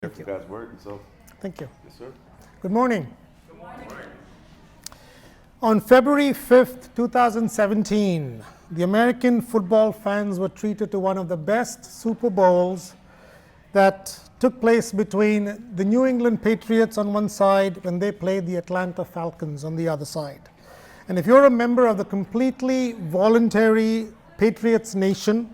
Thank you. God's word, and so. Thank you. Yes, sir. Good morning. Good morning. On February 5th, 2017, the American football fans were treated to one of the best Super Bowls that took place between the New England Patriots on one side when they played the Atlanta Falcons on the other side. And if you're a member of the completely voluntary Patriots Nation,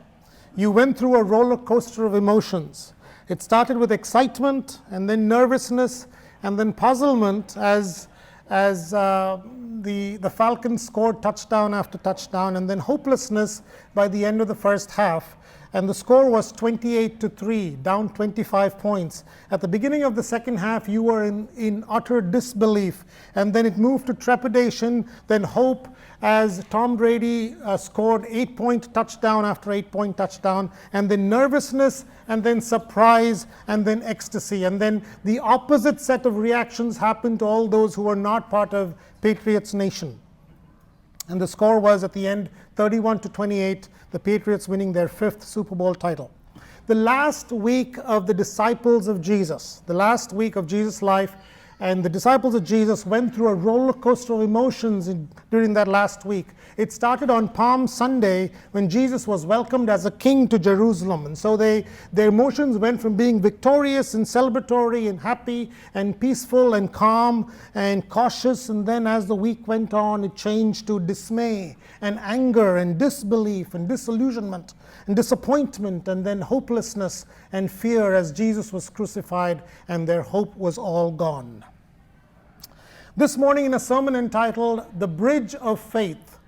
you went through a roller coaster of emotions. It started with excitement, and then nervousness, and then puzzlement as the Falcons scored touchdown after touchdown, and then hopelessness by the end of the first half. And the score was 28-3, down 25 points. At the beginning of the second half, you were in utter disbelief, and then it moved to trepidation, then hope, as Tom Brady scored 8-point touchdown after 8-point touchdown, and then nervousness, and then surprise, and then ecstasy. And then the opposite set of reactions happened to all those who were not part of Patriots Nation. And the score was, at the end, 31-28, the Patriots winning their 5th Super Bowl title. The last week of the disciples of Jesus, the last week of Jesus' life, and the disciples of Jesus went through a roller coaster of emotions during that last week. It started on Palm Sunday when Jesus was welcomed as a king to Jerusalem. And so their emotions went from being victorious and celebratory and happy and peaceful and calm and cautious. And then as the week went on, it changed to dismay and anger and disbelief and disillusionment and disappointment, and then hopelessness and fear as Jesus was crucified and their hope was all gone. This morning, in a sermon entitled The Bridge of Faith,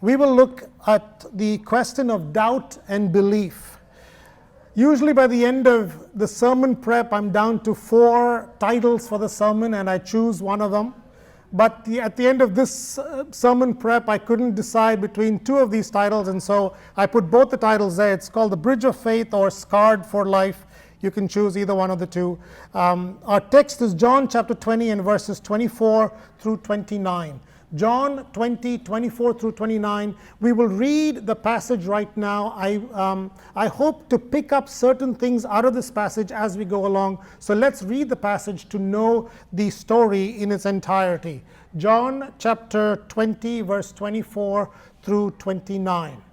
we will look at the question of doubt and belief. Usually by the end of the sermon prep, I'm down to 4 titles for the sermon, and I choose one of them. But at the end of this sermon prep, I couldn't decide between 2 of these titles, and so I put both the titles there. It's called The Bridge of Faith or Scarred for Life. You can choose either one of the 2. Our text is John chapter 20 and verses 24 through 29. John 20, 24 through 29. We will read the passage right now. I hope to pick up certain things out of this passage as we go along. So let's read the passage to know the story in its entirety. John chapter 20, verse 24 through 29.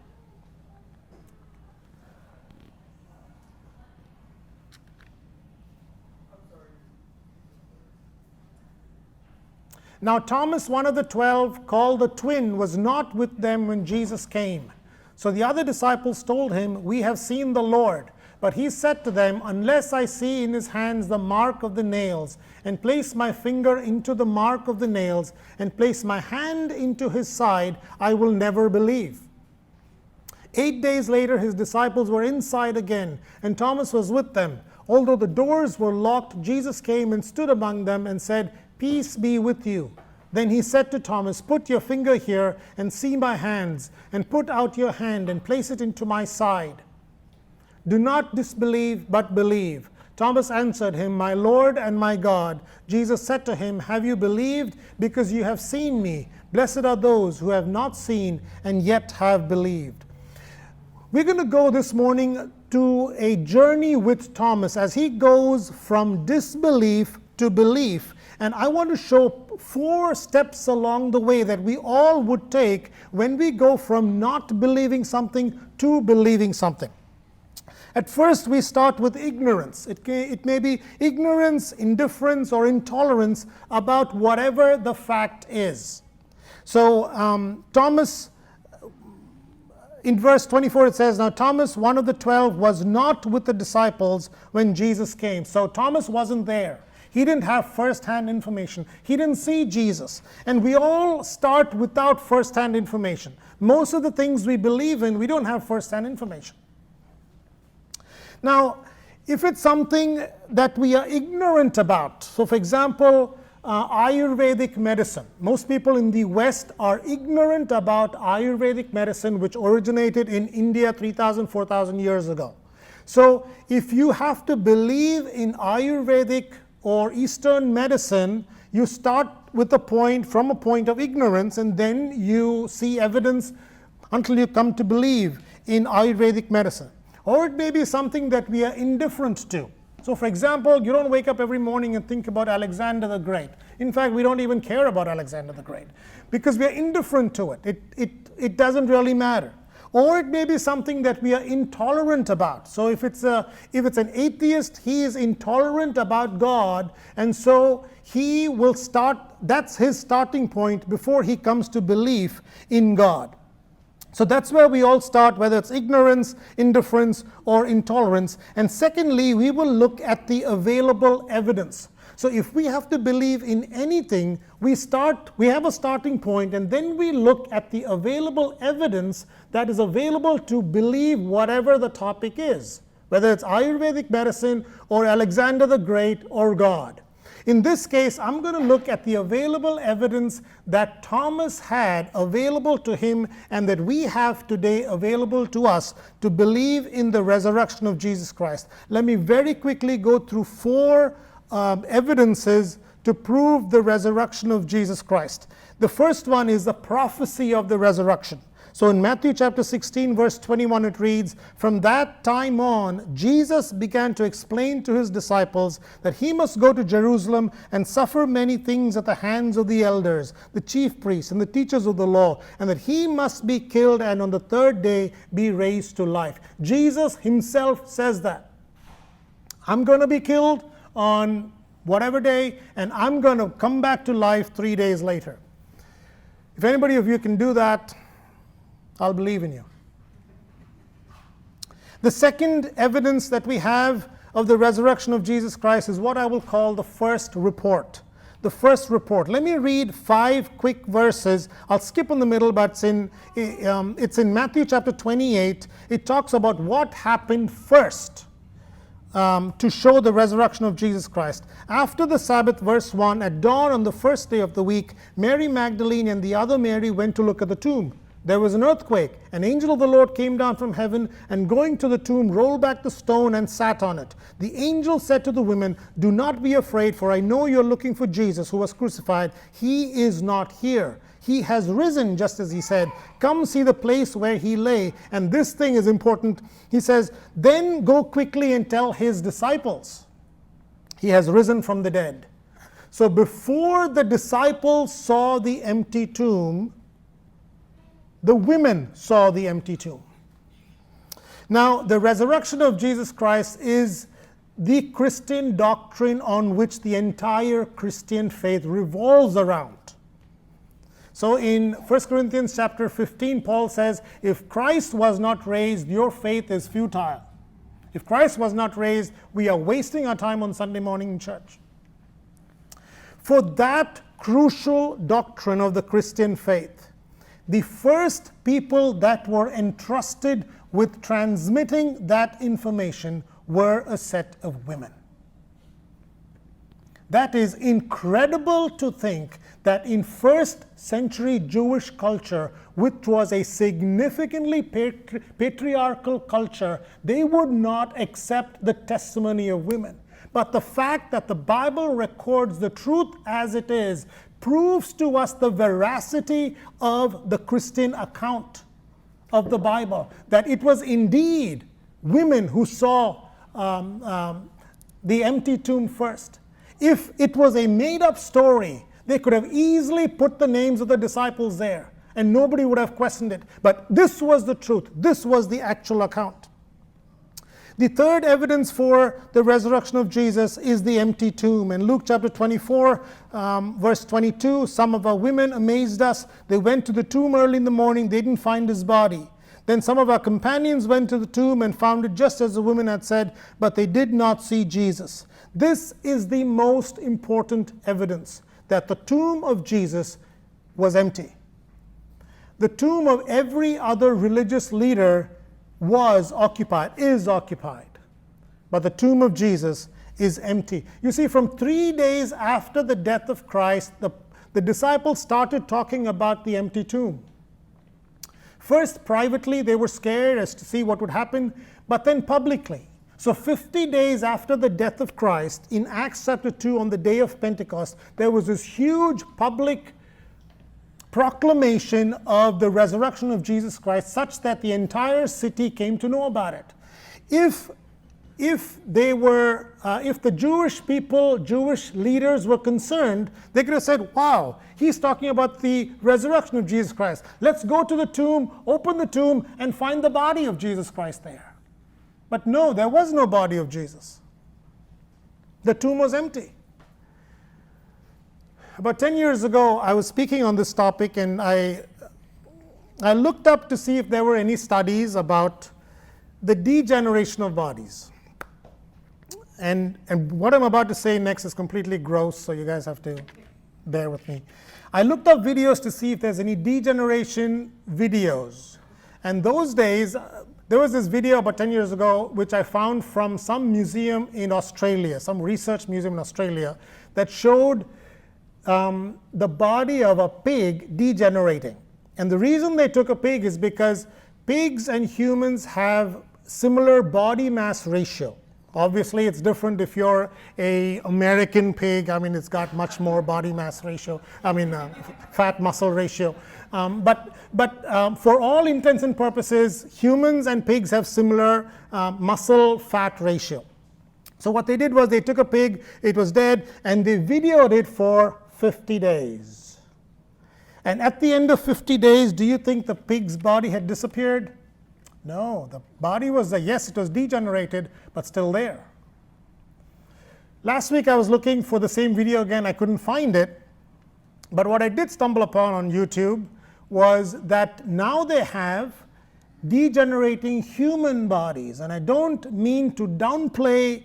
Now Thomas, one of the 12, called the twin, was not with them when Jesus came. So the other disciples told him, "We have seen the Lord." But he said to them, "Unless I see in his hands the mark of the nails, and place my finger into the mark of the nails, and place my hand into his side, I will never believe." 8 days later, his disciples were inside again, and Thomas was with them. Although the doors were locked, Jesus came and stood among them and said, "Peace be with you." Then he said to Thomas, "Put your finger here and see my hands, and put out your hand and place it into my side. Do not disbelieve, but believe." Thomas answered him, "My Lord and my God." Jesus said to him, "Have you believed because you have seen me? Blessed are those who have not seen and yet have believed." We're going to go this morning to a journey with Thomas as he goes from disbelief to belief. And I want to show 4 steps along the way that we all would take when we go from not believing something to believing something. At first, we start with ignorance. It may be ignorance, indifference, or intolerance about whatever the fact is. So Thomas, in verse 24, it says, "Now Thomas, one of the 12, was not with the disciples when Jesus came." So Thomas wasn't there. He didn't have first-hand information. He didn't see Jesus. And we all start without first-hand information. Most of the things we believe in, we don't have first-hand information. Now, if it's something that we are ignorant about, so for example, Ayurvedic medicine. Most people in the West are ignorant about Ayurvedic medicine, which originated in India 3,000, 4,000 years ago. So if you have to believe in Ayurvedic or Eastern medicine, you start from a point of ignorance, and then you see evidence until you come to believe in Ayurvedic medicine. Or it may be something that we are indifferent to. So for example, you don't wake up every morning and think about Alexander the Great. In fact, we don't even care about Alexander the Great because we are indifferent to it. It doesn't really matter. Or it may be something that we are intolerant about. So if it's an atheist, he is intolerant about God, and so he will start, that's his starting point before he comes to belief in God. So that's where we all start, whether it's ignorance, indifference, or intolerance. And secondly, we will look at the available evidence. So if we have to believe in anything, we have a starting point, and then we look at the available evidence that is available to believe whatever the topic is, whether it's Ayurvedic medicine or Alexander the Great or God. In this case, I'm going to look at the available evidence that Thomas had available to him and that we have today available to us to believe in the resurrection of Jesus Christ. Let me very quickly go through four evidences to prove the resurrection of Jesus Christ. The first one is the prophecy of the resurrection. So in Matthew chapter 16, verse 21, it reads, "From that time on, Jesus began to explain to his disciples that he must go to Jerusalem and suffer many things at the hands of the elders, the chief priests, and the teachers of the law, and that he must be killed and on the third day be raised to life." Jesus himself says that. I'm going to be killed on whatever day, and I'm going to come back to life 3 days later. If anybody of you can do that, I'll believe in you. The second evidence that we have of the resurrection of Jesus Christ is what I will call the first report. The first report. Let me read 5 quick verses. I'll skip in the middle, but it's in Matthew chapter 28. It talks about what happened first. To show the resurrection of Jesus Christ. After the Sabbath, verse 1, at dawn on the first day of the week, Mary Magdalene and the other Mary went to look at the tomb. There was an earthquake. An angel of the Lord came down from heaven and going to the tomb rolled back the stone and sat on it. The angel said to the women, "Do not be afraid, for I know you're looking for Jesus who was crucified. He is not here. He has risen, just as he said. Come see the place where he lay." And this thing is important. He says, "Then go quickly and tell his disciples, he has risen from the dead." So before the disciples saw the empty tomb, the women saw the empty tomb. Now, the resurrection of Jesus Christ is the Christian doctrine on which the entire Christian faith revolves around. So in 1 Corinthians chapter 15, Paul says, if Christ was not raised, your faith is futile. If Christ was not raised, we are wasting our time on Sunday morning in church. For that crucial doctrine of the Christian faith, the first people that were entrusted with transmitting that information were a set of women. That is incredible to think that in first century Jewish culture, which was a significantly patriarchal culture, they would not accept the testimony of women. But the fact that the Bible records the truth as it is proves to us the veracity of the Christian account of the Bible, that it was indeed women who saw the empty tomb first. If it was a made-up story, they could have easily put the names of the disciples there, and nobody would have questioned it. But this was the truth. This was the actual account. The third evidence for the resurrection of Jesus is the empty tomb. In Luke chapter 24, verse 22, some of our women amazed us. They went to the tomb early in the morning. They didn't find his body. Then some of our companions went to the tomb and found it just as the women had said, but they did not see Jesus. This is the most important evidence that the tomb of Jesus was empty. The tomb of every other religious leader was occupied, is occupied. But the tomb of Jesus is empty. You see, from 3 days after the death of Christ, the disciples started talking about the empty tomb. First, privately, they were scared as to see what would happen, but then publicly. So 50 days after the death of Christ, in Acts chapter 2, on the day of Pentecost, there was this huge public proclamation of the resurrection of Jesus Christ, such that the entire city came to know about it. If if the Jewish people, Jewish leaders were concerned, they could have said, wow, he's talking about the resurrection of Jesus Christ. Let's go to the tomb, open the tomb, and find the body of Jesus Christ there. But no, there was no body of Jesus. The tomb was empty. About 10 years ago, I was speaking on this topic, and I looked up to see if there were any studies about the degeneration of bodies. And what I'm about to say next is completely gross, so you guys have to bear with me. I looked up videos to see if there's any degeneration videos. And those days, there was this video about 10 years ago, which I found from some museum in Australia, some research museum in Australia, that showed the body of a pig degenerating. And the reason they took a pig is because pigs and humans have similar body mass ratio. Obviously, it's different if you're an American pig. I mean, it's got much more body mass ratio, fat muscle ratio. But for all intents and purposes, humans and pigs have similar muscle fat ratio. So what they did was they took a pig, it was dead, and they videoed it for 50 days. And at the end of 50 days, do you think the pig's body had disappeared? No, the body was there. Yes, it was degenerated, but still there. Last week I was looking for the same video again. I couldn't find it. But what I did stumble upon on YouTube was that now they have degenerating human bodies. And I don't mean to downplay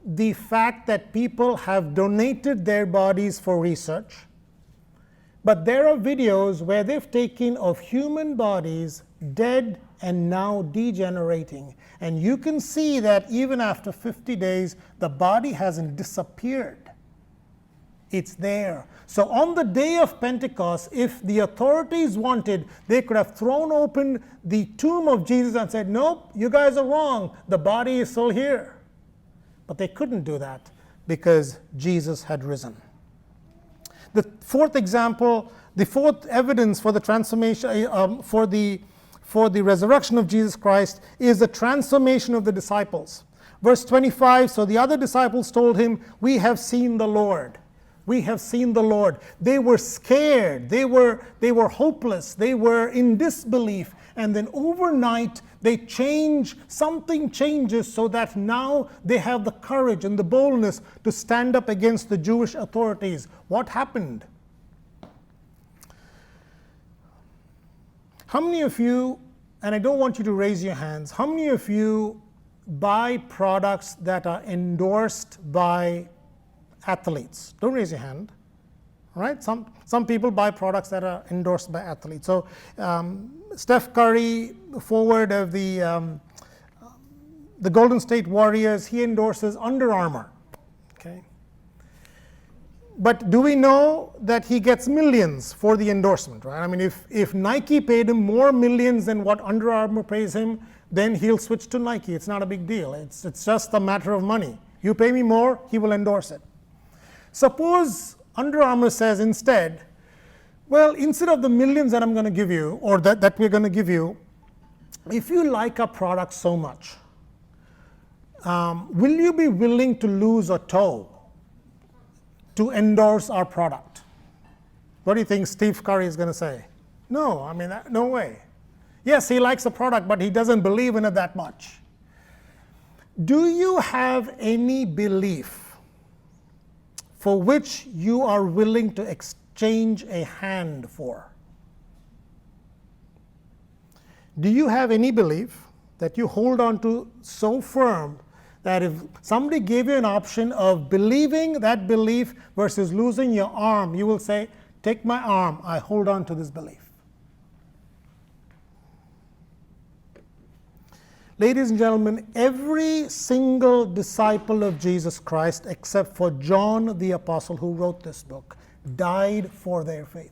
the fact that people have donated their bodies for research. But there are videos where they've taken of human bodies dead and now degenerating. And you can see that even after 50 days, the body hasn't disappeared. It's there. So on the day of Pentecost, if the authorities wanted, they could have thrown open the tomb of Jesus and said, nope, you guys are wrong. The body is still here. But they couldn't do that because Jesus had risen. The fourth example, the fourth evidence for the transformation, for the resurrection of Jesus Christ is the transformation of the disciples. Verse 25, so the other disciples told him, we have seen the Lord. We have seen the Lord. They were scared. They were hopeless. They were in disbelief. And then overnight, something changes so that now they have the courage and the boldness to stand up against the Jewish authorities. What happened? How many of you, and I don't want you to raise your hands, how many of you buy products that are endorsed by athletes? Don't raise your hand. All right? Some people buy products that are endorsed by athletes. So Steph Curry, forward of the Golden State Warriors, he endorses Under Armour. Okay. But do we know that he gets millions for the endorsement, right? I mean, if Nike paid him more millions than what Under Armour pays him, then he'll switch to Nike. It's not a big deal. It's just a matter of money. You pay me more, he will endorse it. Suppose Under Armour says instead, well, instead of the millions that I'm going to give you, or that we're going to give you, if you like our product so much, will you be willing to lose a toe to endorse our product? What do you think Steve Curry is going to say? No, I mean, no way. Yes, he likes the product, but he doesn't believe in it that much. Do you have any belief for which you are willing to exchange a hand for? Do you have any belief that you hold on to so firm that if somebody gave you an option of believing that belief versus losing your arm, you will say, take my arm, I hold on to this belief? Ladies and gentlemen, every single disciple of Jesus Christ, except for John the Apostle who wrote this book, died for their faith.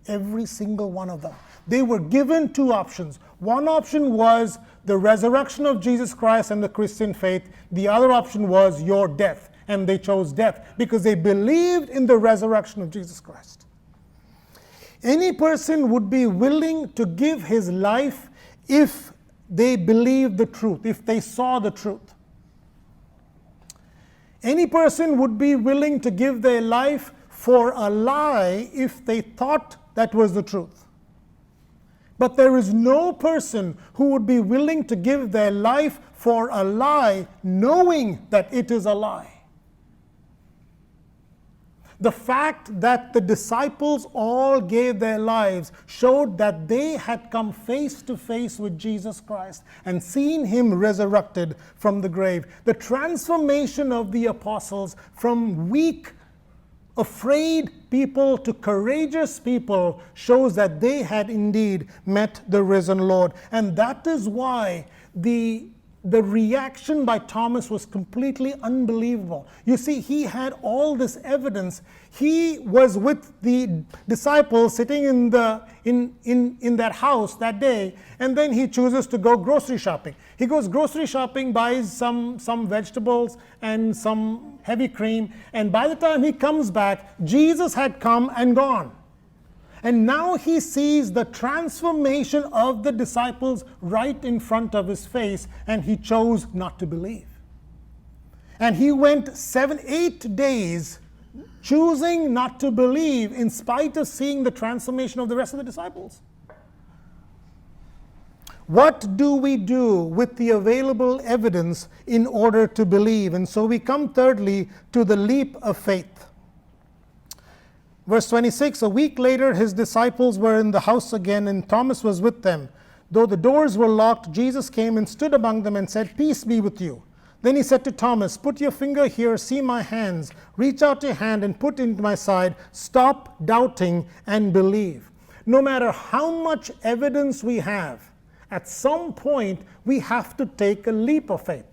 Every single one of them. They were given two options. One option was the resurrection of Jesus Christ and the Christian faith. The other option was your death. And they chose death because they believed in the resurrection of Jesus Christ. Any person would be willing to give his life if they believed the truth, if they saw the truth. Any person would be willing to give their life for a lie if they thought that was the truth. But there is no person who would be willing to give their life for a lie knowing that it is a lie. The fact that the disciples all gave their lives showed that they had come face to face with Jesus Christ and seen him resurrected from the grave. The transformation of the apostles from weak, afraid people to courageous people shows that they had indeed met the risen Lord. And that is why the reaction by Thomas was completely unbelievable. You see, he had all this evidence. He was with the disciples sitting in that house that day, and then he chooses to go grocery shopping. He goes grocery shopping, buys some vegetables and some heavy cream, and by the time he comes back, Jesus had come and gone. And now he sees the transformation of the disciples right in front of his face, and he chose not to believe. And he went 8 days choosing not to believe in spite of seeing the transformation of the rest of the disciples. What do we do with the available evidence in order to believe? And so we come thirdly to the leap of faith. Verse 26, a week later his disciples were in the house again, and Thomas was with them. Though the doors were locked, Jesus came and stood among them and said, "Peace be with you." Then he said to Thomas, "Put your finger here, see my hands. Reach out your hand and put it into my side. Stop doubting and believe." No matter how much evidence we have, at some point we have to take a leap of faith.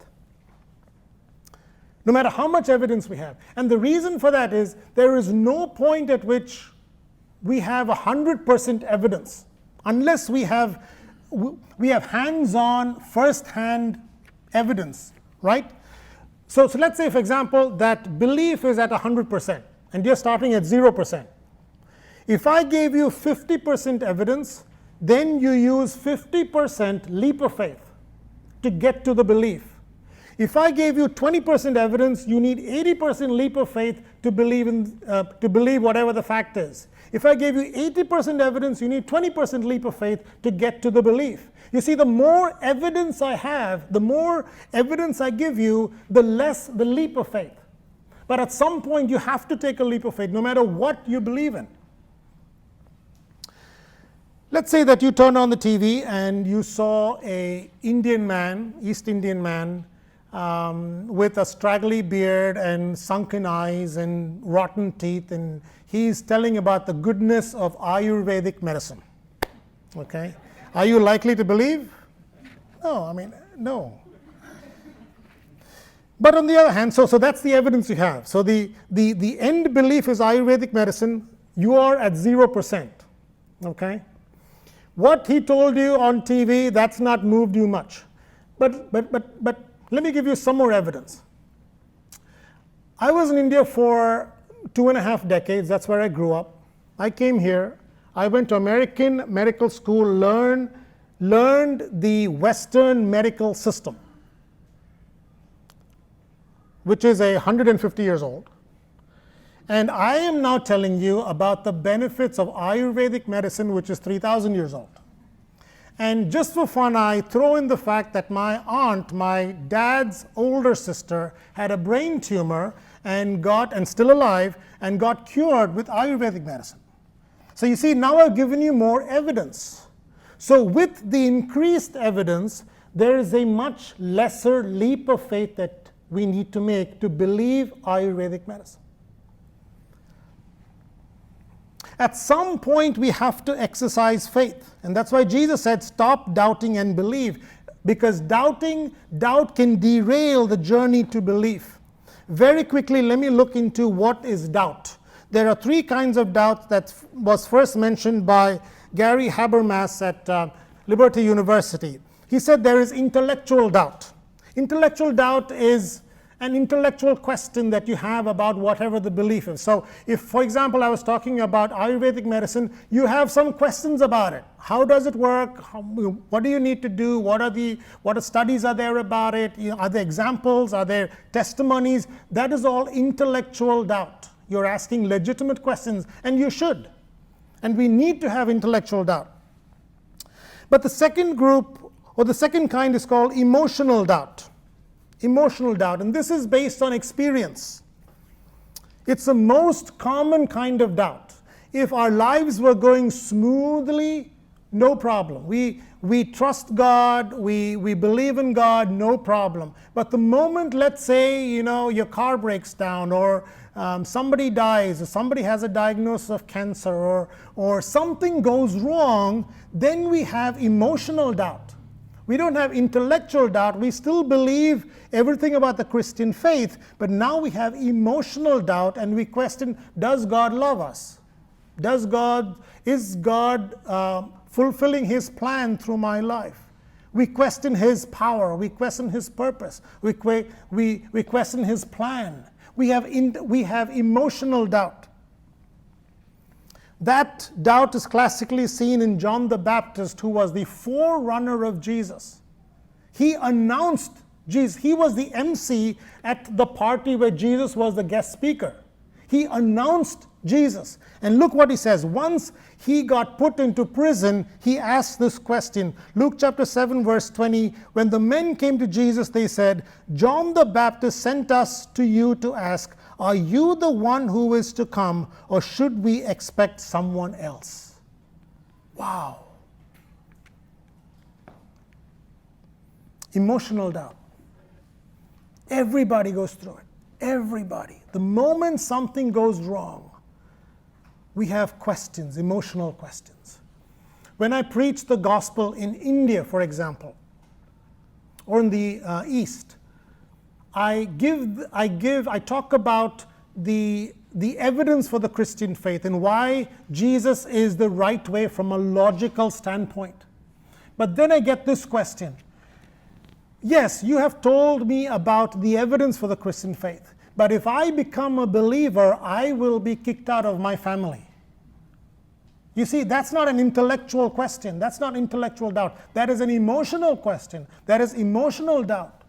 No matter how much evidence we have. And the reason for that is there is no point at which we have 100% evidence unless we have hands-on, first-hand evidence, right? So let's say, for example, that belief is at 100% and you're starting at 0%. If I gave you 50% evidence, then you use 50% leap of faith to get to the belief. If I gave you 20% evidence, you need 80% leap of faith to believe whatever the fact is. If I gave you 80% evidence, you need 20% leap of faith to get to the belief. You see, the more evidence I have, the more evidence I give you, the less the leap of faith. But at some point, you have to take a leap of faith, no matter what you believe in. Let's say that you turned on the TV and you saw an Indian man, East Indian man, with a straggly beard and sunken eyes and rotten teeth, and he's telling about the goodness of Ayurvedic medicine. Okay? Are you likely to believe? No. But on the other hand, so that's the evidence you have. So the end belief is Ayurvedic medicine. You are at 0%. Okay? What he told you on TV, that's not moved you much. But let me give you some more evidence. I was in India for 2.5 decades. That's where I grew up. I came here. I went to American medical school, learned the Western medical system, which is 150 years old. And I am now telling you about the benefits of Ayurvedic medicine, which is 3,000 years old. And just for fun, I throw in the fact that my aunt, my dad's older sister, had a brain tumor and still alive, and got cured with Ayurvedic medicine. So you see, now I've given you more evidence. So with the increased evidence, there is a much lesser leap of faith that we need to make to believe Ayurvedic medicine. At some point, we have to exercise faith. And that's why Jesus said, stop doubting and believe. Because doubt can derail the journey to belief. Very quickly, let me look into what is doubt. There are 3 kinds of doubt that was first mentioned by Gary Habermas at Liberty University. He said there is intellectual doubt. Intellectual doubt is an intellectual question that you have about whatever the belief is. So if, for example, I was talking about Ayurvedic medicine, you have some questions about it. How does it work? What do you need to do? What studies are there about it? Are there examples? Are there testimonies? That is all intellectual doubt. You're asking legitimate questions, and you should. And we need to have intellectual doubt. But the second group, or the second kind, is called emotional doubt. Emotional doubt, and this is based on experience. It's the most common kind of doubt. If our lives were going smoothly, no problem. We trust God, we believe in God, no problem. But the moment, let's say, your car breaks down, or somebody dies, or somebody has a diagnosis of cancer, or something goes wrong, then we have emotional doubt. We don't have intellectual doubt. We still believe everything about the Christian faith, but now we have emotional doubt, and we question, does God love us? Is God fulfilling His plan through my life? We question His power. We question His purpose. We question His plan. We have emotional doubt. That doubt is classically seen in John the Baptist, who was the forerunner of Jesus. He announced Jesus. He was the MC at the party where Jesus was the guest speaker. He announced Jesus. And look what he says. Once he got put into prison, he asked this question. Luke chapter 7, verse 20, when the men came to Jesus, they said, John the Baptist sent us to you to ask, are you the one who is to come, or should we expect someone else? Wow. Emotional doubt. Everybody goes through it. Everybody. The moment something goes wrong, we have questions, emotional questions. When I preach the gospel in India, for example, or in the East, I talk about the evidence for the Christian faith and why Jesus is the right way from a logical standpoint. But then I get this question. Yes, you have told me about the evidence for the Christian faith, but if I become a believer, I will be kicked out of my family. You see, that's not an intellectual question. That's not intellectual doubt. That is an emotional question. That is emotional doubt.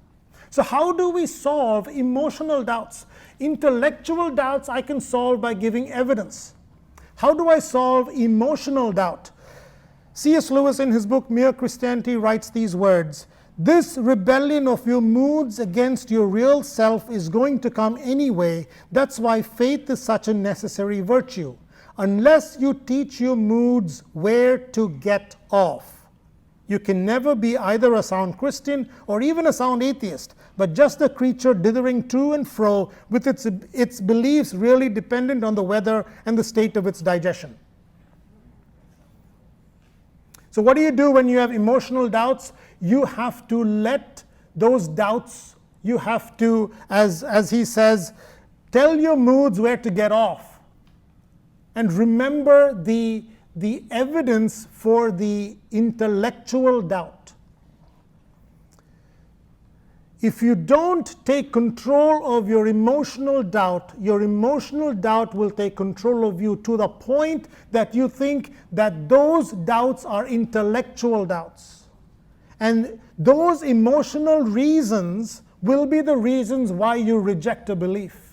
So how do we solve emotional doubts? Intellectual doubts I can solve by giving evidence. How do I solve emotional doubt? C.S. Lewis, in his book Mere Christianity, writes these words: this rebellion of your moods against your real self is going to come anyway. That's why faith is such a necessary virtue. Unless you teach your moods where to get off, you can never be either a sound Christian or even a sound atheist, but just a creature dithering to and fro with its beliefs really dependent on the weather and the state of its digestion. So what do you do when you have emotional doubts? You have to let those doubts, you have to, as he says, tell your moods where to get off. And remember the evidence for the intellectual doubt. If you don't take control of your emotional doubt will take control of you to the point that you think that those doubts are intellectual doubts. And those emotional reasons will be the reasons why you reject a belief.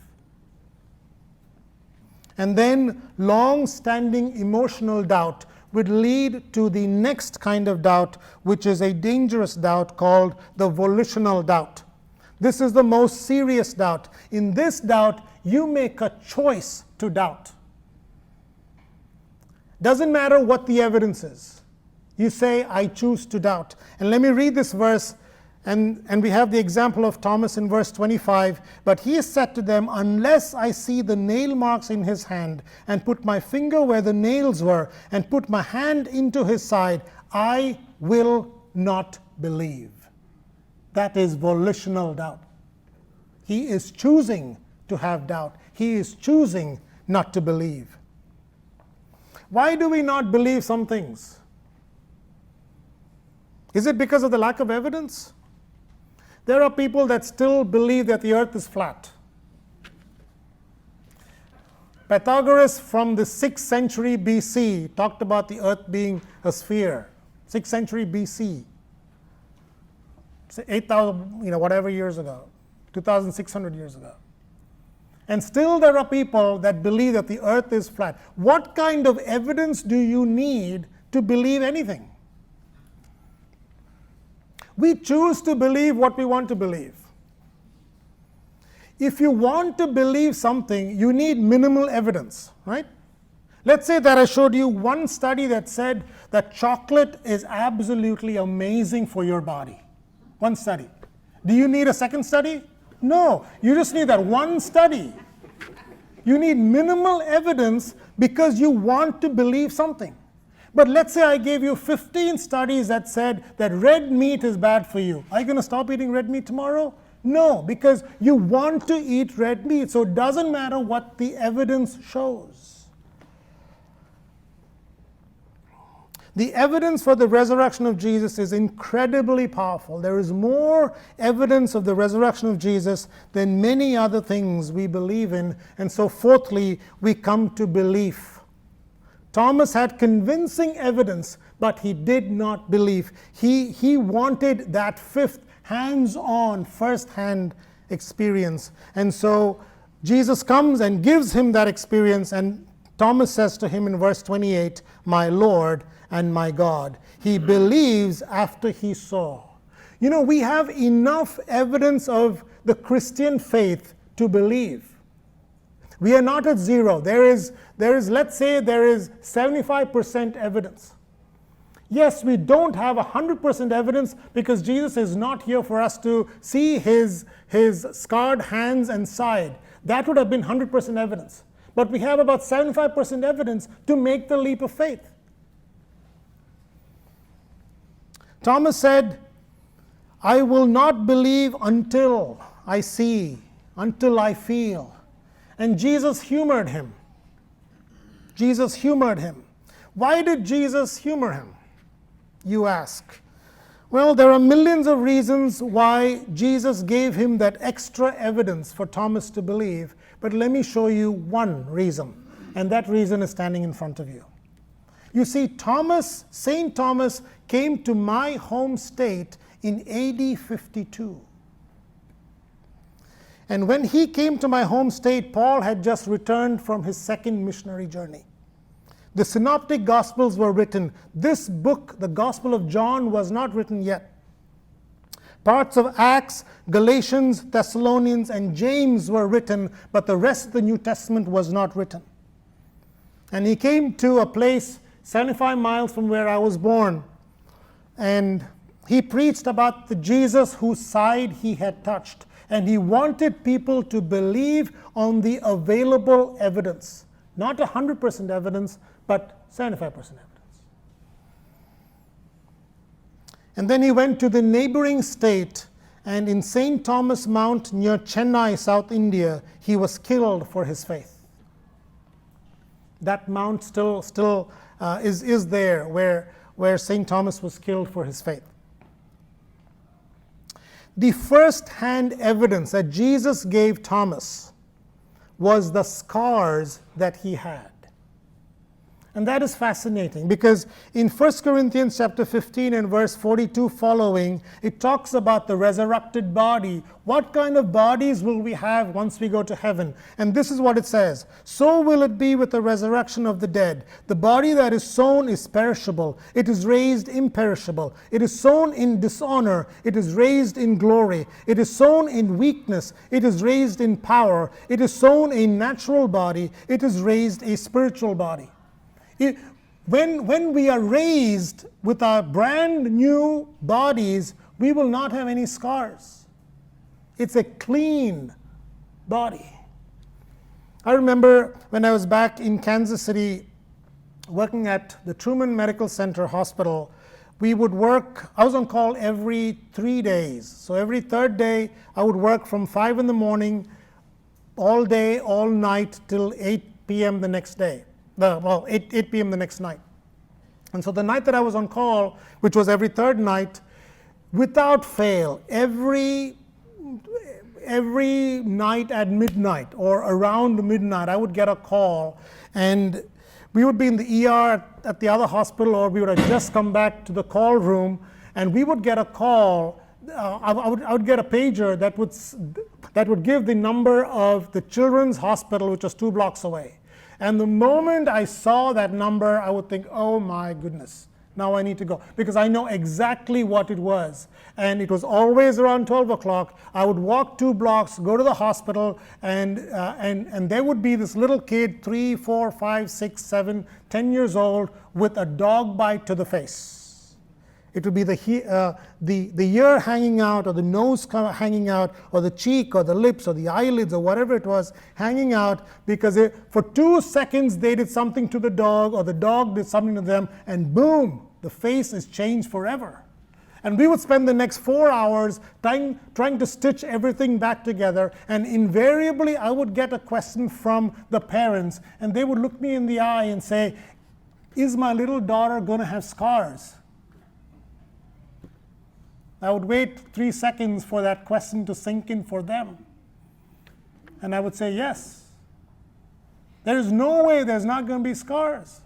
And then long-standing emotional doubt would lead to the next kind of doubt, which is a dangerous doubt called the volitional doubt. This is the most serious doubt. In this doubt, you make a choice to doubt. Doesn't matter what the evidence is. You say, I choose to doubt. And let me read this verse. And we have the example of Thomas in verse 25. But he said to them, unless I see the nail marks in his hand, and put my finger where the nails were, and put my hand into his side, I will not believe. That is volitional doubt. He is choosing to have doubt. He is choosing not to believe. Why do we not believe some things? Is it because of the lack of evidence? There are people that still believe that the earth is flat. Pythagoras from the 6th century BC talked about the earth being a sphere. 6th century BC. 8,000, whatever years ago. 2,600 years ago. And still there are people that believe that the earth is flat. What kind of evidence do you need to believe anything? We choose to believe what we want to believe. If you want to believe something, you need minimal evidence, right? Let's say that I showed you one study that said that chocolate is absolutely amazing for your body. One study. Do you need a second study? No, you just need that one study. You need minimal evidence because you want to believe something. But let's say I gave you 15 studies that said that red meat is bad for you. Are you going to stop eating red meat tomorrow? No, because you want to eat red meat, so it doesn't matter what the evidence shows. The evidence for the resurrection of Jesus is incredibly powerful. There is more evidence of the resurrection of Jesus than many other things we believe in. And so fourthly, we come to belief. Thomas had convincing evidence, but he did not believe. He wanted that fifth hands-on, first-hand experience. And so Jesus comes and gives him that experience, and Thomas says to him in verse 28, "My Lord and my God." He believes after he saw. We have enough evidence of the Christian faith to believe. We are not at zero. There is, let's say there is 75% evidence. Yes, we don't have 100% evidence because Jesus is not here for us to see his scarred hands and side. That would have been 100% evidence. But we have about 75% evidence to make the leap of faith. Thomas said, "I will not believe until I see, until I feel." And Jesus humored him. Jesus humored him. Why did Jesus humor him, you ask? Well, there are millions of reasons why Jesus gave him that extra evidence for Thomas to believe, but let me show you one reason, and that reason is standing in front of you. You see, St. Thomas came to my home state in AD 52. And when he came to my home state, Paul had just returned from his second missionary journey. The Synoptic Gospels were written. This book, the Gospel of John, was not written yet. Parts of Acts, Galatians, Thessalonians, and James were written, but the rest of the New Testament was not written. And he came to a place 75 miles from where I was born, and he preached about the Jesus whose side he had touched. And he wanted people to believe on the available evidence. Not 100% evidence, but 75% evidence. And then he went to the neighboring state, and in St. Thomas Mount near Chennai, South India, he was killed for his faith. That mount still is there, where St. Thomas was killed for his faith. The first-hand evidence that Jesus gave Thomas was the scars that he had. And that is fascinating because in 1 Corinthians chapter 15 and verse 42 following, it talks about the resurrected body. What kind of bodies will we have once we go to heaven? And this is what it says. "So will it be with the resurrection of the dead. The body that is sown is perishable. It is raised imperishable. It is sown in dishonor. It is raised in glory. It is sown in weakness. It is raised in power. It is sown a natural body. It is raised a spiritual body." When we are raised with our brand new bodies, we will not have any scars. It's a clean body. I remember when I was back in Kansas City working at the Truman Medical Center Hospital, we would work, I was on call every 3 days. So every third day, I would work from 5 in the morning, all day, all night, till 8 p.m. the next day. 8 p.m. the next night. And so the night that I was on call, which was every third night, without fail, every night at midnight or around midnight, I would get a call, and we would be in the ER at the other hospital, or we would have just come back to the call room, and we would get a call. I would get a pager that would give the number of the children's hospital, which was 2 blocks away. And the moment I saw that number, I would think, oh my goodness, now I need to go, because I know exactly what it was. And it was always around 12 o'clock. I would walk 2 blocks, go to the hospital, and there would be this little kid, 3, 4, 5, 6, 7, 10 years old, with a dog bite to the face. It would be the ear hanging out, or the nose hanging out, or the cheek, or the lips, or the eyelids, or whatever it was, hanging out, because for 2 seconds they did something to the dog, or the dog did something to them, and boom, the face is changed forever. And we would spend the next 4 hours trying to stitch everything back together, and invariably I would get a question from the parents, and they would look me in the eye and say, is my little daughter going to have scars? I would wait 3 seconds for that question to sink in for them. And I would say, yes. There is no way there's not going to be scars.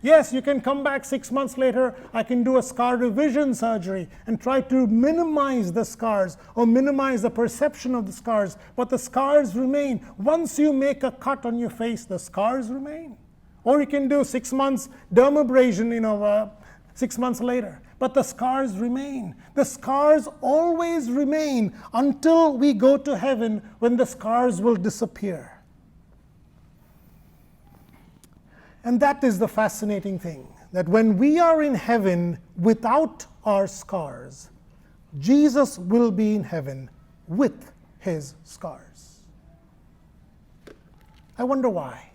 Yes, you can come back 6 months later, I can do a scar revision surgery and try to minimize the scars or minimize the perception of the scars, but the scars remain. Once you make a cut on your face, the scars remain. Or you can do 6 months dermabrasion, 6 months later. But the scars remain. The scars always remain until we go to heaven, when the scars will disappear. And that is the fascinating thing, that when we are in heaven without our scars, Jesus will be in heaven with his scars. I wonder why.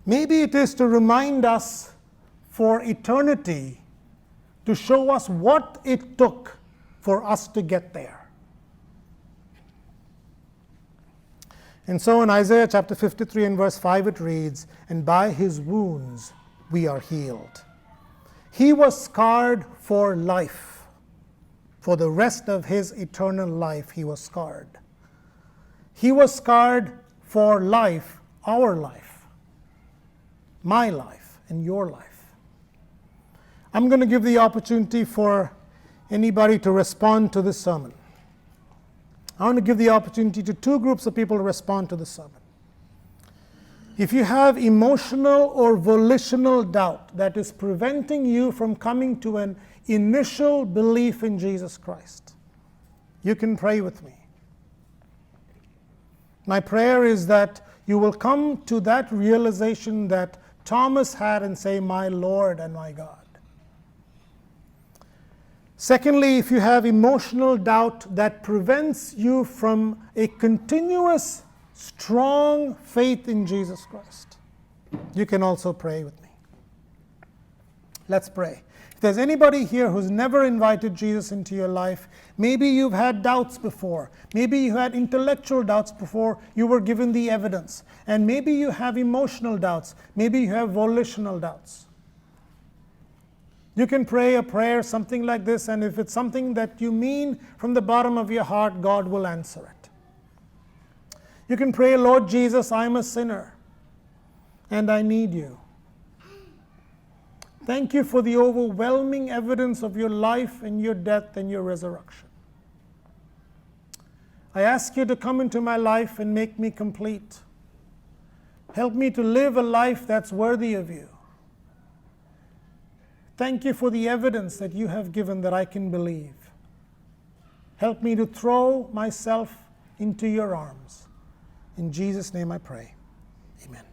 Maybe it is to remind us for eternity, to show us what it took for us to get there. And so in Isaiah chapter 53 and verse 5 it reads, and by his wounds we are healed. He was scarred for life. For the rest of his eternal life he was scarred. He was scarred for life, our life, my life, and your life. I'm going to give the opportunity for anybody to respond to this sermon. I want to give the opportunity to 2 groups of people to respond to the sermon. If you have emotional or volitional doubt that is preventing you from coming to an initial belief in Jesus Christ, you can pray with me. My prayer is that you will come to that realization that Thomas had and say, my Lord and my God. Secondly, if you have emotional doubt that prevents you from a continuous, strong faith in Jesus Christ, you can also pray with me. Let's pray. If there's anybody here who's never invited Jesus into your life, maybe you've had doubts before. Maybe you had intellectual doubts before you were given the evidence. And maybe you have emotional doubts. Maybe you have volitional doubts. You can pray a prayer, something like this, and if it's something that you mean from the bottom of your heart, God will answer it. You can pray, Lord Jesus, I'm a sinner, and I need you. Thank you for the overwhelming evidence of your life and your death and your resurrection. I ask you to come into my life and make me complete. Help me to live a life that's worthy of you. Thank you for the evidence that you have given that I can believe. Help me to throw myself into your arms. In Jesus' name I pray. Amen.